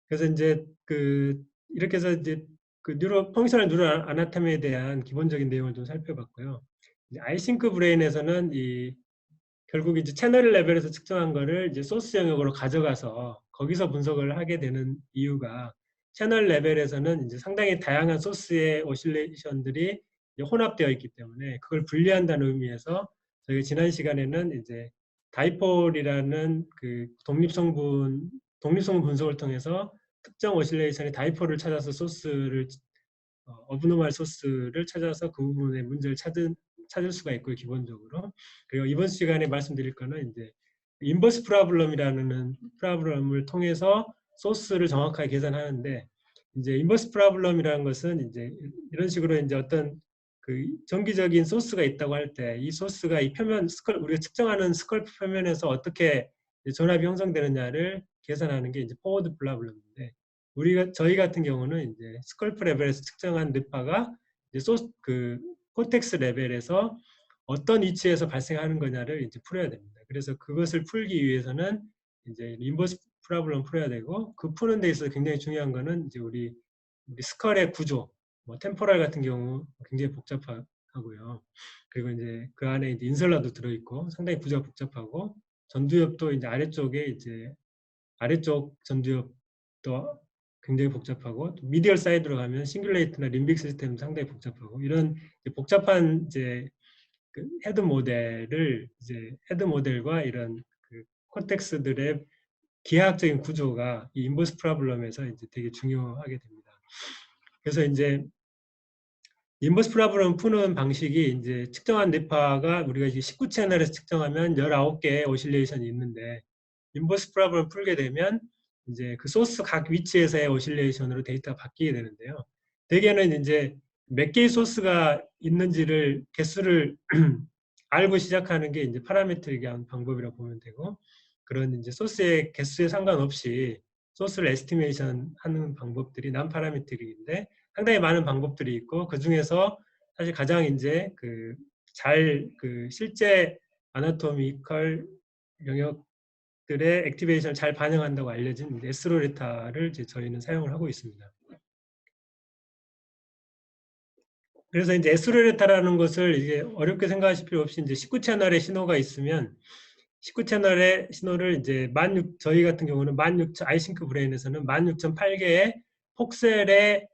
그래서 이제 이렇게 해서 이제 펑셔널 뉴럴 아나토미에 대한 기본적인 내용을 좀 살펴봤고요. 이제 아이싱크 브레인에서는 결국 이제 채널 레벨에서 측정한 거를 이제 소스 영역으로 가져가서 거기서 분석을 하게 되는 이유가, 채널 레벨에서는 이제 상당히 다양한 소스의 오실레이션들이 혼합되어 있기 때문에 그걸 분리한다는 의미에서 저희가 지난 시간에는 이제 다이폴이라는 독립성분 분석을 통해서 특정 오실레이션의 다이폴을 찾아서 어브노말 소스를 찾아서 그 부분의 문제를 찾을 수가 있고요, 기본적으로. 그리고 이번 시간에 말씀드릴 거는 이제 인버스 프로블럼이라는 프로블럼을 통해서 소스를 정확하게 계산하는데, 이제 인버스 프로블럼이라는 것은 이제 이런 식으로 이제 어떤 정기적인 소스가 있다고 할 때 이 소스가 이 표면 우리가 측정하는 스컬프 표면에서 어떻게 전압이 형성되느냐를 계산하는 게 이제 포워드 프로블럼인데, 저희 같은 경우는 이제 스컬프 레벨에서 측정한 늪파가 이제 코텍스 레벨에서 어떤 위치에서 발생하는 거냐를 이제 풀어야 됩니다. 그래서 그것을 풀기 위해서는 이제 인버스 프로블럼 풀어야 되고, 그 푸는 데 있어서 굉장히 중요한 거는 이제 우리 스컬의 구조, 뭐 템포럴 같은 경우 굉장히 복잡하고요. 그리고 이제 그 안에 이제 인설라도 들어있고 상당히 구조가 복잡하고, 전두엽도 이제 아래쪽 전두엽도 굉장히 복잡하고, 미디얼 사이드로 가면 싱귤레이트나 림빅 시스템 상당히 복잡하고, 이런 복잡한 헤드 모델과 이런 콘텍스들의 기하학적인 구조가 이 인버스 프로블럼에서 이제 되게 중요하게 됩니다. 그래서 이제 인버스 프로블럼 푸는 방식이 이제 측정한 뇌파가 우리가 이제 19채널에서 측정하면 19개의 오실레이션이 있는데, 인버스 프로블럼 풀게 되면 이제 그 소스 각 위치에서의 오실레이션으로 데이터가 바뀌게 되는데요. 대개는 이제 몇 개의 소스가 있는지를 개수를 알고 시작하는 게 이제 파라메트릭한 방법이라고 보면 되고, 그런 이제 소스의 개수에 상관없이 소스를 에스티메이션 하는 방법들이 난 파라메트릭인데, 상당히 많은 방법들이 있고, 그 중에서 사실 가장 이제 실제 아나토미컬 영역들의 액티베이션을 잘 반영한다고 알려진 에스로레타를 이제 저희는 사용을 하고 있습니다. 그래서 이제 에스로레타라는 것을 이제 어렵게 생각하실 필요 없이, 이제 19채널의 신호가 있으면 19채널의 신호를 이제 저희 같은 경우는 아이싱크 브레인에서는 16,008개의 폭셀의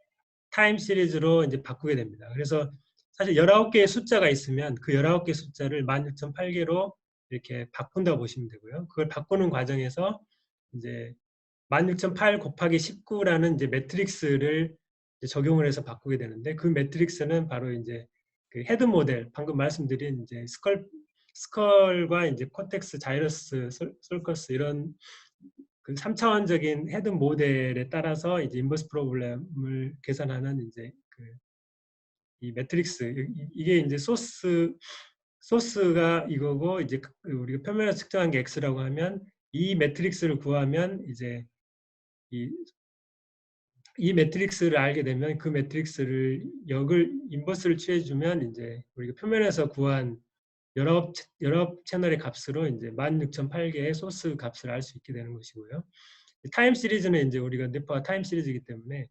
타임 시리즈로 이제 바꾸게 됩니다. 그래서 사실 19개의 숫자가 있으면 그 19개 숫자를 16,008개로 이렇게 바꾼다고 보시면 되고요. 그걸 바꾸는 과정에서 이제 16,008 곱하기 19라는 이제 매트릭스를 이제 적용을 해서 바꾸게 되는데, 그 매트릭스는 바로 이제 그 헤드 모델, 방금 말씀드린 이제 스컬과 이제 코텍스, 자이러스, 솔커스 이런 그 3차원적인 헤드 모델에 따라서 이제 인버스 프로블럼을 계산하는 이제 이 매트릭스, 이게 이제 소스가 이거고, 이제 우리가 표면에서 측정한 게 x라고 하면 이 매트릭스를 구하면 이제 이 매트릭스를 알게 되면 그 매트릭스를 인버스를 취해주면 이제 우리가 표면에서 구한 여러 채널의 값으로 이제 16,008개의 소스 값을 알 수 있게 되는 것이고요. 타임 시리즈는 이제 우리가 뇌파가 타임 시리즈이기 때문에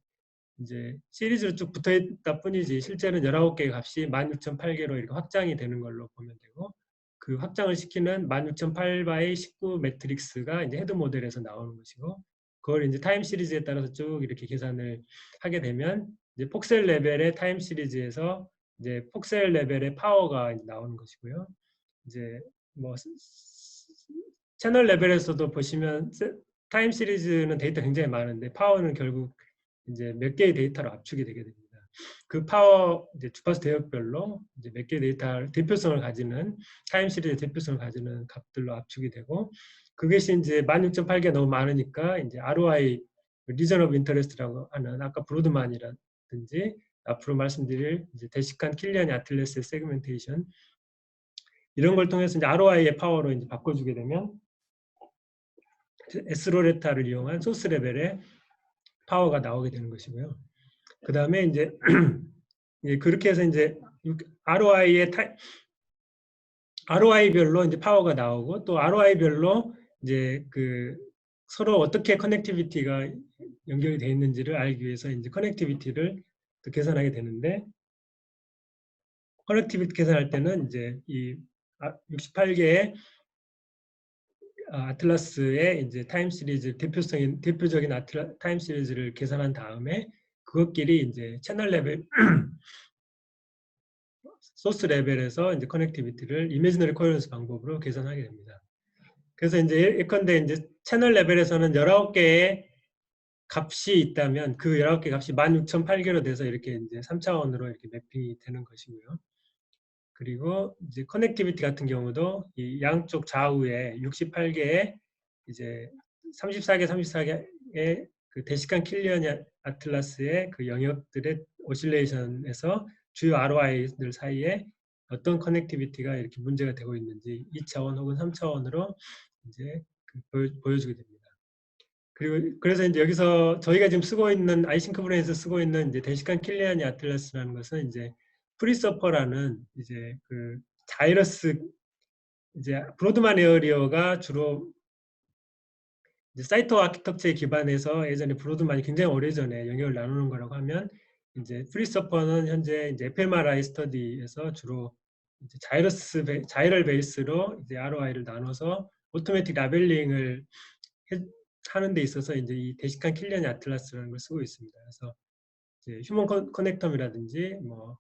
이제 시리즈로 쭉 붙어 있다 뿐이지, 실제는 19개의 값이 16,008개로 이렇게 확장이 되는 걸로 보면 되고, 그 확장을 시키는 16,008바의 19 매트릭스가 이제 헤드 모델에서 나오는 것이고, 그걸 이제 타임 시리즈에 따라서 쭉 이렇게 계산을 하게 되면 이제 폭셀 레벨의 타임 시리즈에서 이제 폭셀 레벨의 파워가 이제 나오는 것이고요. 이제 뭐 채널 레벨에서도 보시면 타임 시리즈는 데이터 굉장히 많은데 파워는 결국 이제 몇 개의 데이터로 압축이 되게 됩니다. 그 파워 이제 주파수 대역별로 이제 몇 개의 데이터 대표성을 가지는, 타임 시리즈 대표성을 가지는 값들로 압축이 되고, 그것이 이제 16,008개 너무 많으니까 이제 ROI 리전 오브 인터레스트라고 하는, 아까 브로드만이라든지 앞으로 말씀드릴 이제 데시칸, 킬리안, 아틀레스의 세그멘테이션, 이런 걸 통해서 이제 ROI의 파워로 이제 바꿔주게 되면 에스로레타를 이용한 소스 레벨의 파워가 나오게 되는 것이고요. 그 다음에 이제 그렇게 해서 이제 ROI별로 이제 파워가 나오고, 또 ROI별로 이제 서로 어떻게 커넥티비티가 연결이 되어 있는지를 알기 위해서 이제 커넥티비티를 또 계산하게 되는데, 커넥티비티 계산할 때는 이제 이 68개의 아틀라스의 이제 타임 시리즈 대표적인 타임 시리즈를 계산한 다음에 그것끼리 이제 채널 레벨 소스 레벨에서 이제 커넥티비티를 이미지너리 코헤런스 방법으로 계산하게 됩니다. 그래서 이제 예컨대 이제 채널 레벨에서는 19개의 값이 있다면 그 19개 값이 16,008개로 돼서 이렇게 이제 3차원으로 이렇게 매핑이 되는 것이고요. 그리고 이제 커넥티비티 같은 경우도 이 양쪽 좌우에 68개의 이제 34개, 34개의 그 대식간 킬리언 아틀라스의 그 영역들의 오실레이션에서 주요 ROI들 사이에 어떤 커넥티비티가 이렇게 문제가 되고 있는지 2차원 혹은 3차원으로 이제 보여주게 됩니다. 그리고 그래서 이제 여기서 저희가 지금 쓰고 있는 아이싱크 브레인에서 쓰고 있는 이제 대식간 킬리안이 아틀라스라는 것은 이제 프리서퍼라는 이제 그 자이러스 이제 브로드만 에어리어가 주로 이제 사이트 아키텍처에 기반해서 예전에 브로드만이 굉장히 오래전에 영역을 나누는 거라고 하면 이제 프리서퍼는 현재 이제 FMRI 스터디에서 주로 이제 자이럴 베이스로 이제 ROI를 나눠서 오토매틱 라벨링을 하는 데 있어서 이제 이 대식간 킬리안 아틀라스라는 걸 쓰고 있습니다. 그래서 이제 휴먼 커넥텀이라든지 뭐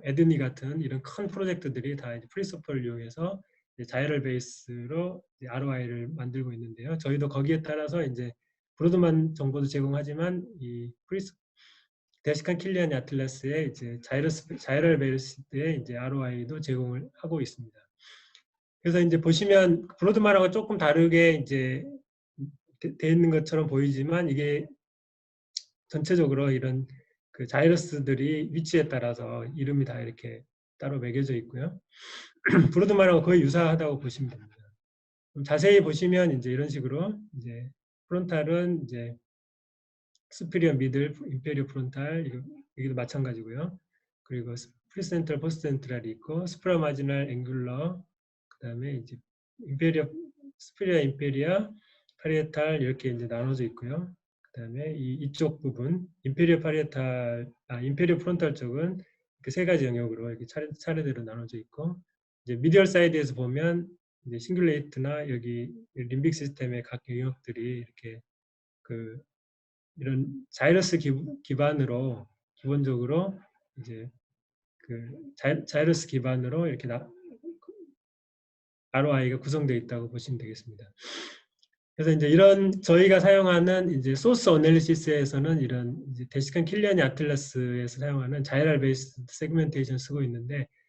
에드니 같은 이런 큰 프로젝트들이 다 이제 프리서퍼를 이용해서 자이럴 베이스로 ROI를 만들고 있는데요. 저희도 거기에 따라서 이제 브로드만 정보도 제공하지만 이 대식간 킬리안 아틀라스의 이제 자이럴 베이스의 이제 ROI도 제공을 하고 있습니다. 그래서 이제 보시면 브로드만하고 조금 다르게 이제 돼 있는 것처럼 보이지만 이게 전체적으로 이런 그 자이러스들이 위치에 따라서 이름이 다 이렇게 따로 매겨져 있고요. 브로드만하고 거의 유사하다고 보시면 됩니다. 자세히 보시면 이제 이런 식으로 이제 프론탈은 이제 스피리어 미들, 인페리어 프론탈 여기도 마찬가지고요. 그리고 프리센트럴, 포스트센트럴이 있고 스프라 마지널, 앵귤러, 그다음에 이제 스피리어 인페리어, 파리에탈 이렇게 이제 나눠져 있고요. 그다음에 이쪽 부분 인페리어 프론탈 쪽은 이렇게 세 가지 영역으로 이렇게 차례대로 나눠져 있고 이제 미디얼 사이드에서 보면 이제 싱귤레이트나 여기 림빅 시스템의 각 영역들이 이렇게 그 이런 자이러스 기반으로 기본적으로 이제 그 자이러스 기반으로 이렇게 ROI가 구성되어 있다고 보시면 되겠습니다. 그래서 이제 이런 저희가 사용하는 이제 소스 어널리시스에서는 이런 이제 대식간 킬리안이 아틀라스에서 사용하는 자이럴 베이스 세그멘테이션 쓰고 있는데